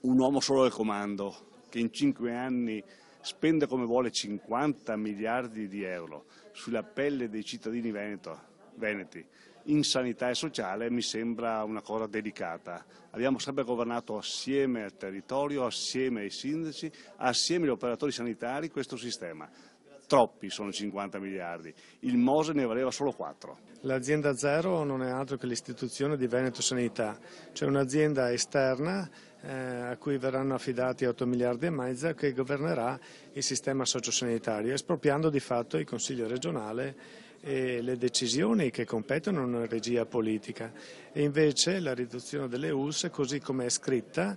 un uomo solo al comando che in 5 anni spende come vuole 50 miliardi di euro sulla pelle dei cittadini veneti in sanità e sociale mi sembra una cosa delicata. Abbiamo sempre governato assieme al territorio, assieme ai sindaci, assieme agli operatori sanitari questo sistema. Troppi sono 50 miliardi, il Mose ne valeva solo 4. L'azienda zero non è altro che l'istituzione di Veneto Sanità, cioè un'azienda esterna a cui verranno affidati 8 miliardi e mezzo che governerà il sistema sociosanitario, espropriando di fatto il Consiglio regionale e le decisioni che competono a una regia politica. E invece la riduzione delle ULSS, così come è scritta,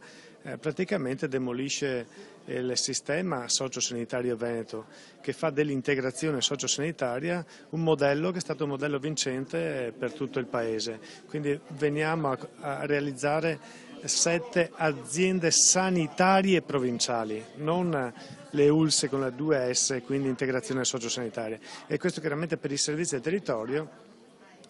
praticamente demolisce il sistema sociosanitario veneto, che fa dell'integrazione sociosanitaria un modello che è stato un modello vincente per tutto il Paese. Quindi veniamo a realizzare 7 aziende sanitarie provinciali, non le ULSS con la 2S, quindi integrazione sociosanitaria. E questo chiaramente per i servizi del territorio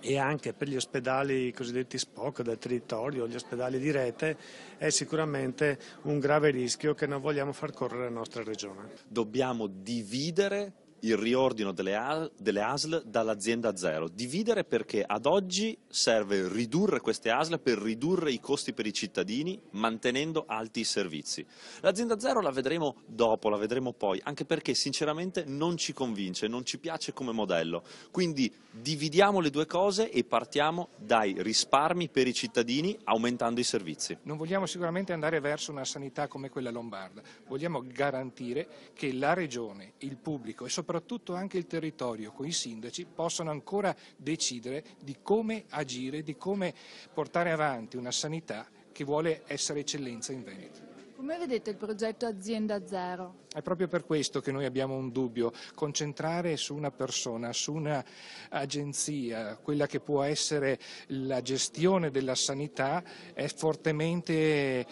e anche per gli ospedali cosiddetti SPOC del territorio, gli ospedali di rete, è sicuramente un grave rischio che non vogliamo far correre alla nostra regione. Dobbiamo dividere il riordino delle ASL dall'azienda zero. Dividere perché ad oggi serve ridurre queste ASL per ridurre i costi per i cittadini mantenendo alti i servizi. L'azienda zero la vedremo dopo, la vedremo poi, anche perché sinceramente non ci convince, non ci piace come modello. Quindi dividiamo le due cose e partiamo dai risparmi per i cittadini aumentando i servizi. Non vogliamo sicuramente andare verso una sanità come quella lombarda, vogliamo garantire che la regione, il pubblico e soprattutto anche il territorio con i sindaci possano ancora decidere di come agire, di come portare avanti una sanità che vuole essere eccellenza in Veneto. Come vedete il progetto Azienda Zero? È proprio per questo che noi abbiamo un dubbio: concentrare su una persona, su un'agenzia, quella che può essere la gestione della sanità, è fortemente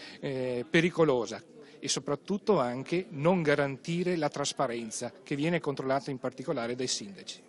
pericolosa. E soprattutto anche non garantire la trasparenza che viene controllata in particolare dai sindaci.